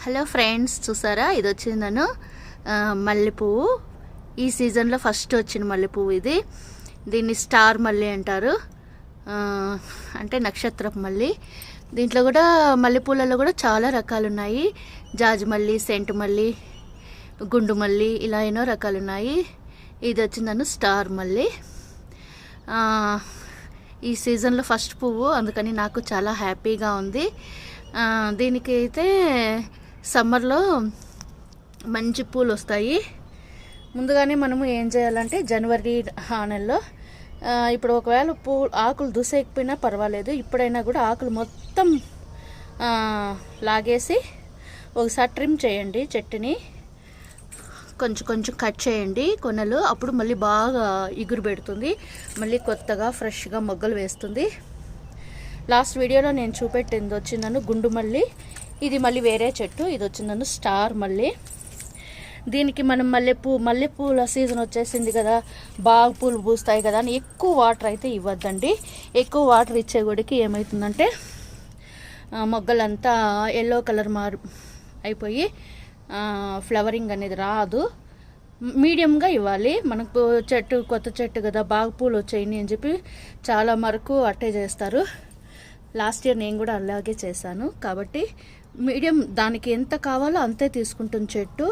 Hello friends, చూసారా ఇది వచ్చింది నన్ను మల్లెపువ్వు. ఈ సీజన్లో ఫస్ట్ వచ్చిన మల్లెపువ్వు ఇది. దీన్ని స్టార్ మల్లె అంటారు, అంటే నక్షత్రపు మల్లి. దీంట్లో కూడా మల్లెపూలలో కూడా చాలా రకాలు ఉన్నాయి. జాజి మల్లి, సెంటు మల్లి, గుండు మల్లి, ఇలా ఎన్నో రకాలు ఉన్నాయి. ఇది వచ్చింది నన్ను స్టార్ మల్లి. ఈ సీజన్లో ఫస్ట్ పువ్వు, అందుకని నాకు చాలా హ్యాపీగా ఉంది. దీనికి అయితే సమ్మర్లో మంచి పూలు వస్తాయి. ముందుగానే మనము ఏం చేయాలంటే జనవరి నెలలో ఇప్పుడు ఒకవేళ ఆకులు దుసేయకపోయినా పర్వాలేదు, ఇప్పుడైనా కూడా ఆకులు మొత్తం లాగేసి ఒకసారి ట్రిమ్ చేయండి. చెట్టుని కొంచెం కొంచెం కట్ చేయండి కొనలు. అప్పుడు మళ్ళీ బాగా ఇగురు పెడుతుంది, మళ్ళీ కొత్తగా ఫ్రెష్గా మొగ్గలు వేస్తుంది. లాస్ట్ వీడియోలో నేను చూపెట్టింది వచ్చిందను గుండు మల్లి. ఇది మళ్ళీ వేరే చెట్టు. ఇది వచ్చిందను స్టార్ మల్లి. దీనికి మనం మల్లెపూల సీజన్ వచ్చేసింది కదా, బాగా పూలు పూస్తాయి కదా అని ఎక్కువ వాటర్ అయితే ఇవ్వద్దండి. ఎక్కువ వాటర్ ఇచ్చే గుడికి ఏమవుతుందంటే మొగ్గలంతా ఎల్లో కలర్ అయిపోయి ఫ్లవరింగ్ అనేది రాదు. మీడియంగా ఇవ్వాలి. మనకు కొత్త చెట్టు కదా, బాగా పూలు వచ్చాయి అని చెప్పి చాలా వరకు అట్టే చేస్తారు. లాస్ట్ ఇయర్ నేను కూడా అలాగే చేశాను. కాబట్టి మీడియం, దానికి ఎంత కావాలో అంతే తీసుకుంటుంది చెట్టు.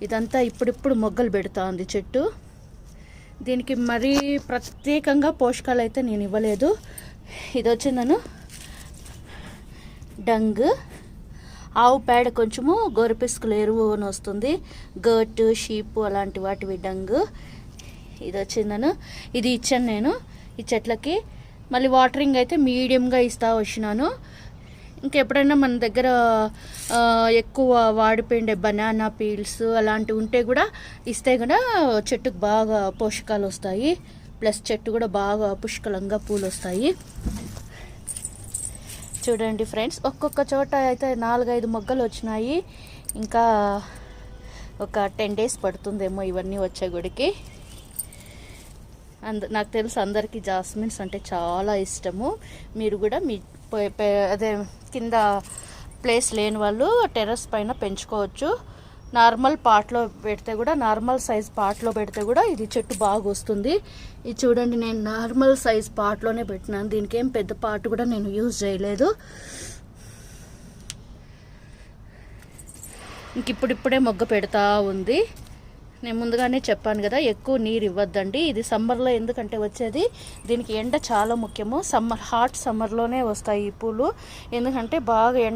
ఇదంతా ఇప్పుడిప్పుడు మొగ్గలు పెడతా ఉంది చెట్టు. దీనికి మరీ ప్రత్యేకంగా పోషకాలు అయితే నేను ఇవ్వలేదు. ఇది వచ్చిందను డంగ్, ఆవు పేడ, కొంచెము గోరుపిసుకులు ఎరువు అని వస్తుంది, గర్ట్, షీప్ అలాంటి వాటివి డంగ్. ఇది వచ్చిందను, ఇది ఇచ్చాను నేను ఈ చెట్లకి. మళ్ళీ వాటరింగ్ అయితే మీడియంగా ఇస్తా వచ్చినాను. ఇంకెప్పుడైనా మన దగ్గర ఎక్కువ వాడిపోయిండే బనానా పీల్స్ అలాంటివి ఉంటే కూడా ఇస్తే కూడా చెట్టుకు బాగా పోషకాలు వస్తాయి. ప్లస్ చెట్టు కూడా బాగా పుష్కలంగా పూలు వస్తాయి. చూడండి ఫ్రెండ్స్, ఒక్కొక్క చోట అయితే 4-5 మొగ్గలు వచ్చినాయి. ఇంకా ఒక 10 days పడుతుందేమో ఇవన్నీ వచ్చే గుడికి. నాకు తెలుసు అందరికీ జాస్మిన్స్ అంటే చాలా ఇష్టము. మీరు కూడా మీ అదే కింద ప్లేస్ లేని వాళ్ళు టెర్రస్ పైన పెంచుకోవచ్చు. నార్మల్ పాట్లో పెడితే కూడా, నార్మల్ సైజ్ పాట్లో పెడితే కూడా ఇది చెట్టు బాగా వస్తుంది. ఇది చూడండి, నేను నార్మల్ సైజ్ పాట్లోనే పెట్టినాను. దీనికి ఏం పెద్ద పాట్ కూడా నేను యూజ్ చేయలేదు. ఇంక ఇప్పుడిప్పుడే మొగ్గ పెడతా ఉంది. నేను ముందుగానే చెప్పాను కదా, ఎక్కువ నీరు ఇవ్వద్దండి. ఇది సమ్మర్లో ఎందుకంటే వచ్చేది, దీనికి ఎండ చాలా ముఖ్యము. హాట్ సమ్మర్లోనే వస్తాయి ఈ పూలు. ఎందుకంటే బాగా ఎండ